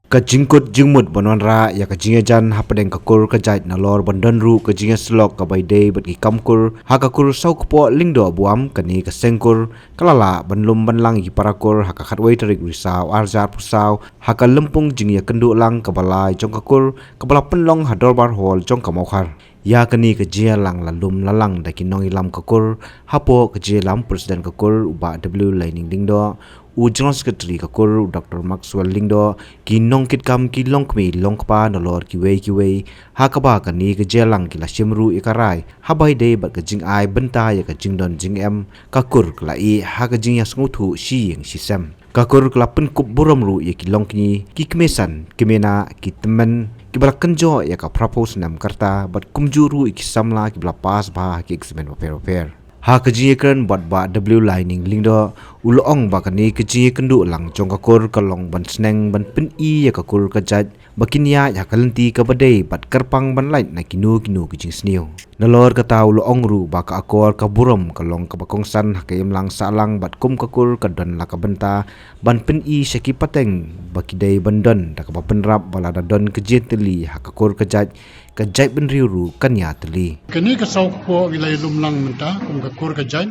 Ka jingkut jingmut banwanra ya ka Jingïa jan hapadeng kakur ka Jait nalor bandanru ka Jingïa slok ka baidei bat ki kamkur hakakur saukpo Lyngdoh buam kani ka sengkur kalala banlum banlang ki parakur haka Kawei tarik risau arjar pusau haka lempung Jingïa kenduk lang ka balai jong kakur kabala Pynlong hadorbar hol jong ka mokhar ya kani ka Jingïa lang lalum lalang da kinong ilam kakur hapo ka Jingïa lam presiden kakur uba W Lining Lyngdoh u General Secretary kakur Dr. Maxwell Lyngdoh ki nongkit kam ki longkmi longkpa nolor kiwei hakaba kani ke jelang ki lasimru ikarai habai de bat ka Jing'ai benta ya ka Jingdon Jing'em kakur klai ha ka Jingïa snguthu si yeng sisem kakur klapen kup buromru ya ki longkni ki kemesan kemena ki temen ki balak kenjo ya ka propose nam karta bat kumjuru ki samla ki blapas ba ki examen paper ha ka Jingïa kren bat ba W Lining Lyngdoh ulong ba kani ka Jingïa kendu lang jong kakur kalong ban sneng ban pen ya kakur ka Jait bakinya ya kalenti ka badai bat kerpang ban light na kinu ka Jing sniu nalor ka taw ulong ru ba ka akor ka burom kalong ka bakongsan ha kayem lang salang bat kum kakur ka don la ka benta ban pen syaki pateng bakidai bandon da ka penrap balada don ka Tylli ha kakur ka Jait ka Jaitbynriew kanya Tylli kini ka saukpo ilay lumlang menta kum kakur ka Jait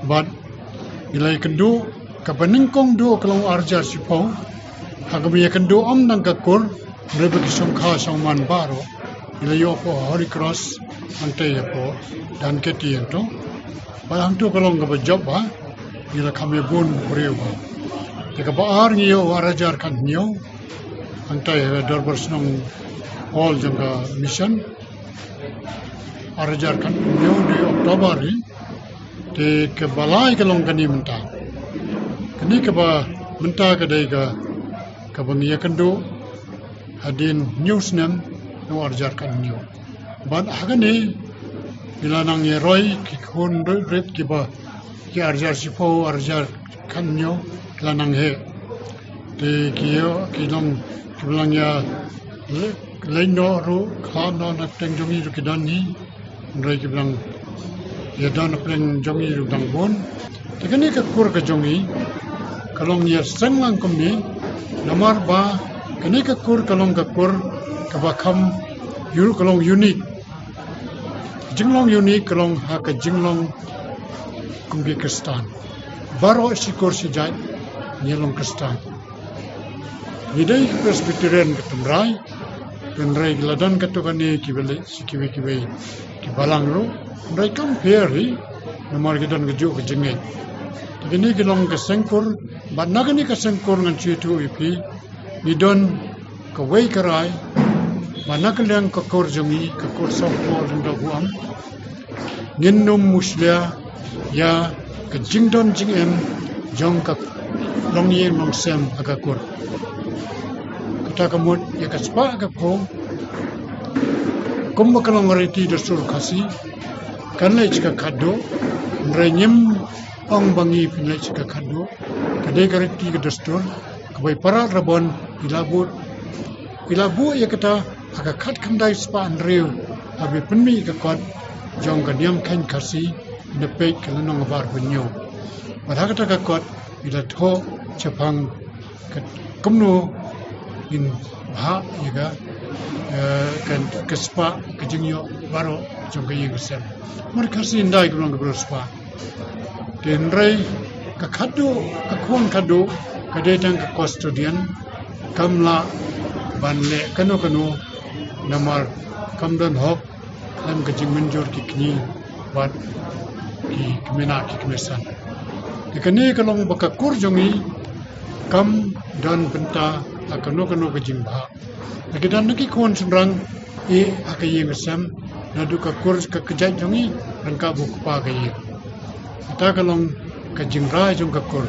bat ilay kendu ka peningkong do kalong arjar sipo hagabiya kendu nang kakur mereka kisong kha songman baro ilay po Holy Cross ante po dan keti ento balang tu kalong ka job ba ila kami bun beriu ba jika baar ngiyo arajar kan ngiyo ante dorbar senong all jangka mission arajar kan ngiyo di Oktober di kebalai kalong kani menta kani keba menta kadai ka bangiya kendo hadin news nem no arajar kan ngiyo ban agani bila nang roy ki khon ret ki ba ki arjar sipo arjar kan ngiyo bila nang he de ki long bilang ya Lyngdoh ru khan na teng jongi ru kidan ni ndai ki bilang ya dan pleng jongi ru dang bon tekani ka kur ka jongi kalong ya senglang kumni namar ba kani ka kur kalong ka kur ka ba kham yuru kalong unique jinglong unique kalong ha ka jinglong kumbi kristan baro sikur si Jait nyelong kristan Hidai Presbyterian ketumrai penrai geladan katukani kibeli sikiwe ki balang ru rai kamperi nomor gidan geju ke Jingïa begini gelong ke sengkur bat nagani ke sengkur ngan citu ipi nidon Kawei karai manakaliang ke kor jongi ke kor sokpo Lyngdoh buam nginnum muslia ya ke Jingdon Jing'em jong ka longye mongsem agakur kamut ya kaspa ka po kum kalong reti dasur kasi kan lai chika khado renyem ong bangi pinai chika khado kadai gareti ka dastur kabai para rabon ilabu ya kata aka khat khandai spa andrew abi penmi ka kot jong ka diam kan kasi na pe kalanong bar bunyo padagata ka kot ila tho chapang kumno in bah juga kan kespa kejengyo baru jongka yusem mereka sindai kurang beruspa denrai kakadu kakuan kadu kadetang ke kustodian kamla banle kanu namar kamdan hok lam kejeng menjur kikni bat ki kemena ki kemesan dikene kalong bakakur jongi kam dan benta akano ke jingba akidan naki kon senrang akayi ngesam nadu ka kurs ka Jait jongi rangka buku pa kayi kita kalong ka jingra jong ka kur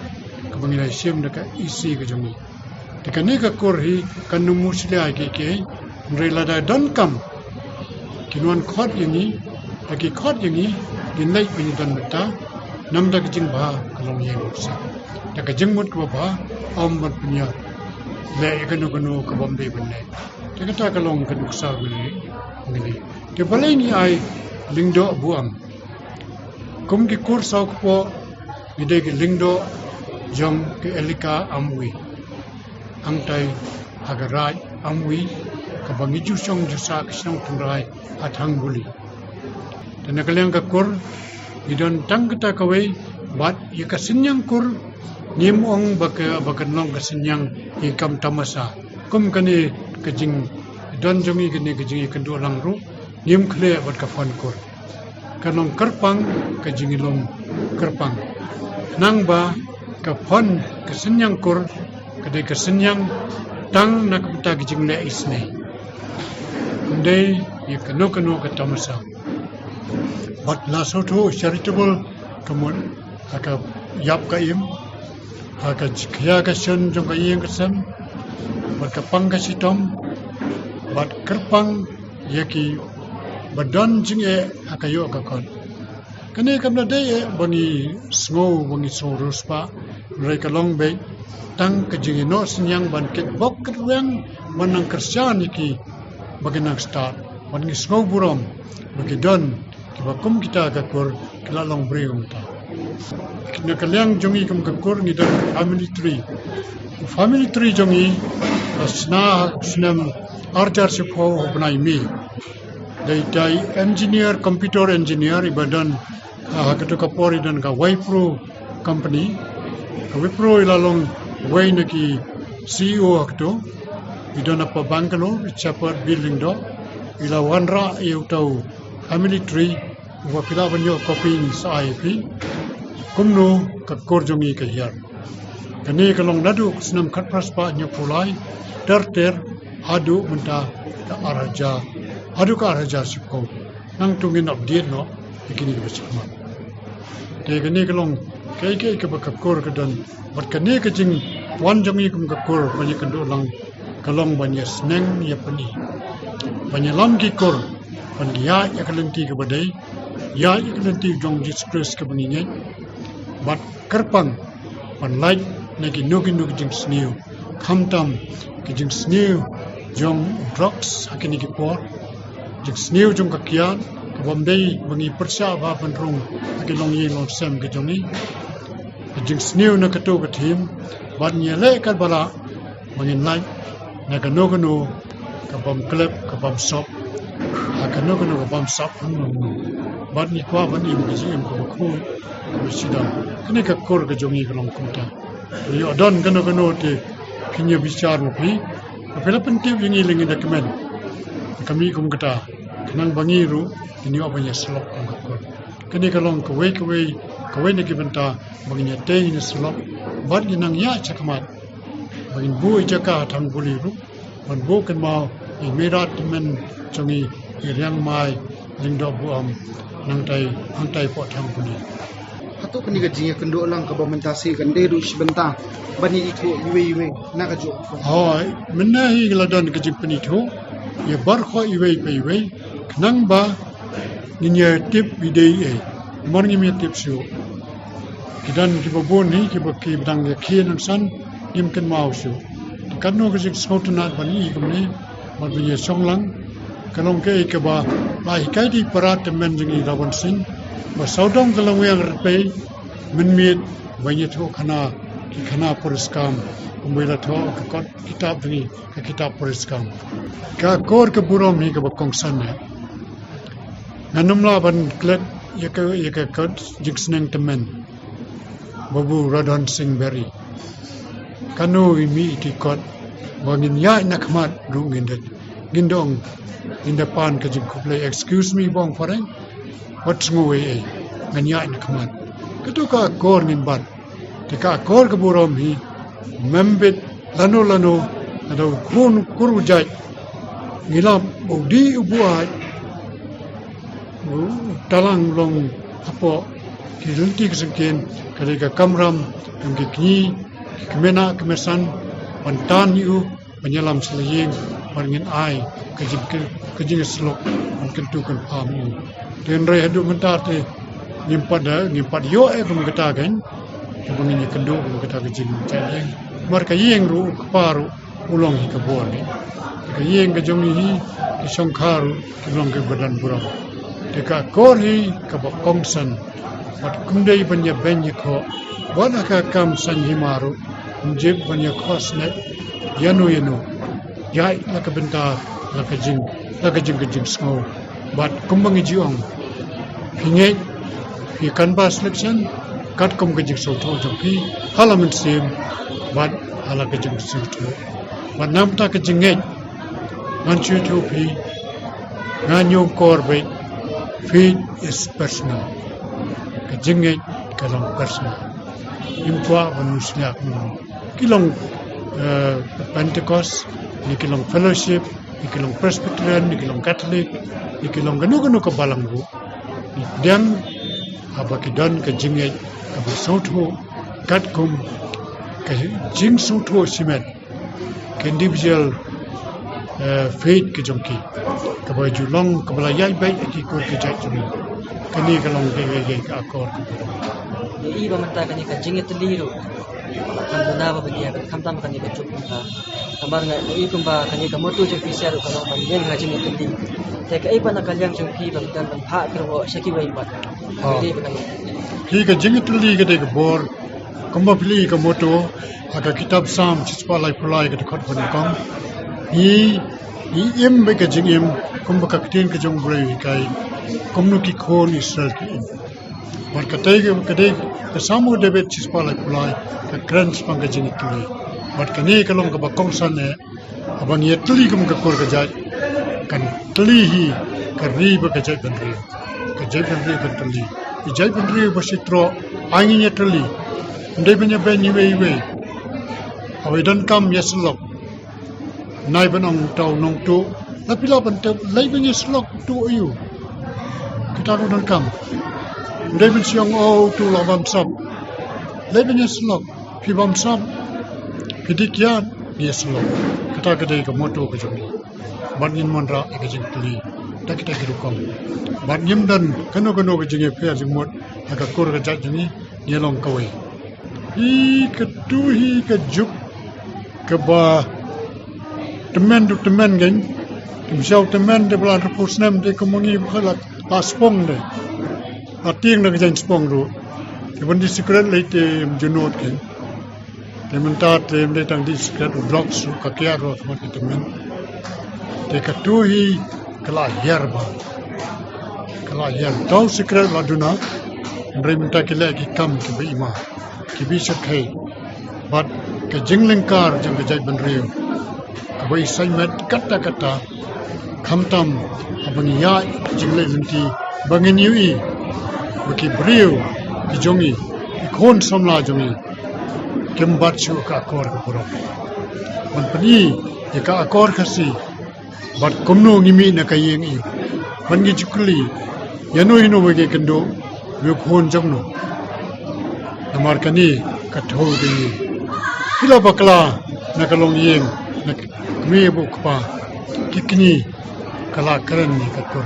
ka bangina sim ka isi ka jongi tikani ka kur hi kanu muslia ke nrelada don kam kinuan khot yangi taki khot yangi dinai pini don beta namda ka jingba kalong yeng sa taka jingmut ka ba om ban punya le kanu ka bombe benne kita kalong ka duksa ngini ke balai ni ai Lyngdoh buam kum ki kur sauk po ide ki Lyngdoh jong ke elika amwi angtai agarai amwi kabangi jusong jusa kisong tungrai atang buli dan kalian kakur idon tang kita Kawei bat ya kasinyang kur nimong bakanlong kasinyang ikam tamasa kum kani kajing don jongi kani kajing ikandu lang ru nim khle bat kafan kur kanong kerpang kajing ilong kerpang nang ba kafan kasinyang kur kadai kasinyang tang nakapta kajing le isne ndai ya kano katamasa bat la soto charitable kamun aka yap ka im aka kya ka shen jong ka yeng ka sem bat ka pang ka sitom bat kerpang yaki badan jinge aka yo ka kon kani kamna dai bangi sngo bangi so ruspa rai ka long be tang ka jinge no sinyang ban kit bok kat weng manang kersian iki baginang start bangi sngo burom bagi don kibakum kita kakur kilalong breum ta kina kaliang jongi kum kakur ngidar family tree jongi asna snam arjar sipo benai mi dai engineer computer engineer ibadan kato kapori dan ka Wipro company ka Wipro ilalong way naki CEO akto idon apa Bangalore chapter building do ila wanra iutau family tree wa pila banyo kopi ni sa IP kumno ka korjongi ka hiar kani kalong nadu snam khat praspa nya pulai ter adu menta ka araja sipko nang tungin update no ikini ka sikma te kani kalong kai ka ka kor ka dan bat kani ka jing wan jongi kum ka kor bani kando lang kalong banya sneng ya pani banya lam ki kor pan ya kalenti ka badai ya kalenti jong disgrace ka banginye bat kerpang pan light nagi nugi jing snew khamtam ki jing snew jong drugs akini ki por jing snew jong ka kian ka bombay bangi persya ba panrung akilong yin long sem ka jongi jing snew na kato ka thim bat nyele ka bala bangin light naga no ka bom klep ka bom sop akano ka bom sop bat ni kwa ban im jim ko ko sida kini ka kor ka jongi ka long kumta yo don kano te kinya bicar mo pi apela penting wingi lingi dokumen kami kum kata nang bangi ru ini apa ya slop kum kor kini ka long Kawei na kibenta banginya te ni slop bat ni nang ya chakmat bangin bu jaka thang buli ru ban bu kan mau i merat men jongi yang mai Lyngdoh buam nang tai po thang buli Ato kani ka jinga kendo lang ka bamentasi kan deru sebentar bani itu iwe na ka jo hoi menna hi gladon ka jing penitho ye bar kho iwe knang ba ninya tip bidei morngi me tip su kidan ki babon ni ki bakki bdang ye khien san nim kan mau su kanno ka jing skotna bani kumni mar bi songlang kanong ke ka ba lai kai di parat men jingi rawan sing ba saudong kalong yang pe menmit banyak tu khana puriskam kumela tho ka kitab ni ka kitab puriskam ka kor ka burom ni ka bakongsan ne nanumla ban klet ya ka kot jiksneng temen babu radon sing beri kanu imi tikot bangin ya nakmat rungindet gindong in depan ka jikuple excuse me bong foreng what's ngowe nganya nakmat ketuka kor nin bat tika kor ka burom hi membet lano ada kuru Jait ngilap udi ubuat talang long apo kilunti kesengken kalika kamram kamki kni kemena kemesan pantan yu penyelam selaying paringin ai kejing slok mungkin tu kan paham den re hadu mentar te ngimpat yo kum kata kan bangin kendo kum kata kejing cai marka yeng ru paru ulong hi ka bor ni ka yeng ka jong hi ki songkharu ki long ke badan buram te ka kor hi ka bakongsan pat kumdei banya benya kho wala ka kam san himaru jib banya khosne yanu Jait la ka benta la ka jing snow but kumbang jiong pinge pi canvas selection kat kum ka jing so tho jong pi parliament sim but ala ka jing so tho but nam ta ka jing man chu tho pi ngan yo kor be feed is personal ka jing ka long personal impwa manusia kilong Pentecost, nikilong fellowship, nikilong Presbyterian, nikilong Catholic, nikilong ganu ka balang ru. Dan abakidan ka Jingïa ka basotho katkum ka jing sotho simet ka individual faith ka jongki ka ba julong ka bala yai bai ki ko ka Jaitbynriew kani ka long ge ka akor ka iba manta kani ka Jingïa Tylli ro kan benawa bagi akan kamtam kani ka cukup ka kamar nga ikum ba kani ka motu jong pisiar ka long banyen nga Jingïa Tylli te ka iba na kalyang jong pi ba dan ban pha Kyrwoh shaki wai ba de ba kani hi ka Jingïa Tylli ka de ka bor kumba pili ka moto aga kitab sam chispa lai pulai ka khot ban kam hi im ba ka jingim kumba ka tin ka jong brei kai kumnu ki khon Israel ki war ka tai ka de ka samu de bet chispa lai pulai ka grants pang ka Jingïa Tylli war ka ni ka long ka ba kong san ne abang ye Tylli kum ka kor ka jai kan Tylli hi ka ri ba ka Jaitbynriew ka Tylli Jaitbynriew ba sitro anginya Tylli ndai banya ben iwe awi dan kam yaslok nai banong tau nong tu lapila ban te lai banya slok tu ayu kita dan kam ndai ben siang o tu la bam sam lai banya slok pi bam sam pidikian dia slok kita kedai ka moto ka jomi ban yin monra ka Jingïa Tylli ta kita girukom ban yim dan kano ka Jingïa pe jingmot ka kor ka Jaitbynriew yelong Kawei hi ketu hi ke juk ke ba temen gen kimsau temen de belan repus nem de kemungi khala paspong de ating de jan spong ru ke ban di secret leite junot ke tementat de tang di secret blocks ka kya ro smart temen de ketu hi kala yerba kala yer tau secret laduna ndai minta ke lagi kam ke be ima kibi sakai but ke jingling kar jang ke Jaitbynriew ka bai saimet kata khamtam abang ya jingle menti bangin yui baki brew ki jongi khon samla jongi kembat chu ka akor ka pura man pani ye ka akor khasi but komno ngimi na kayeng i man gi chukli yano hino bage kendo we khon jongno namar kani ka thau de kila bakla na kalong yeng na me bu kpa kikni kala karen ni ka kor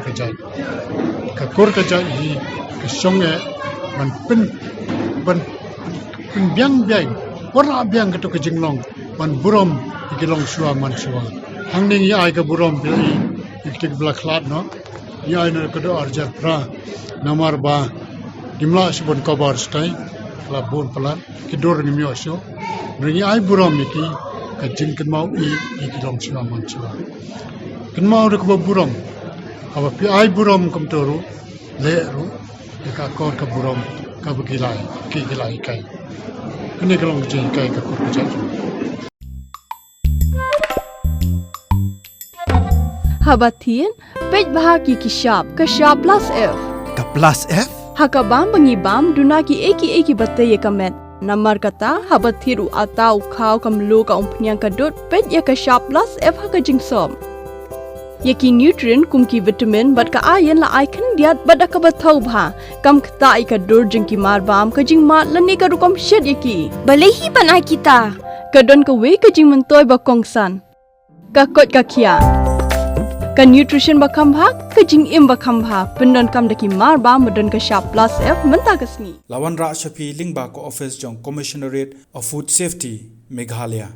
ka jai hi ka songe man ban biang ora biang ka to ka jinglong man burom ikilong suwa man suwa hangning ya ai ka burom bi iktik bla khlat no ya ai na ka do arjar pra namar ba dimla sibon kabar stai labon pelan kidor ni miosyo ringi ai buram iki ka jingkan mau i kilong suwa man suwa kan mau de ka buram aba pi ai buram kam toru le ru ka kor ka buram ka bukilai kai kini kalong jing kai ka kor ka jaju Habatin pej bahagi kishap ka sharp plus f Ka plus F? hakabam bangibam dunaki eki batte ye kamet namar kata habathiru atau khau kamlu ka umpnyang kadut pej ya ka sharp plus f haka jingsom yaki nutrient kumki vitamin bat ka iron la icon diat bada ka bathau bha kam khta I ka dur jingki mar bam ka jing ma lani ka rukom shed yaki balehi banai kita ka don ka we ka jing mentoy ba kongsan ka kot ka khia ka nutrition ba khambha ka jing im ba khambha pendon kam daki mar ba modon ka sharp plus f menta kasni Lawan Ra Shafi Lingba ko office jong Commissionerate of Food Safety Meghalaya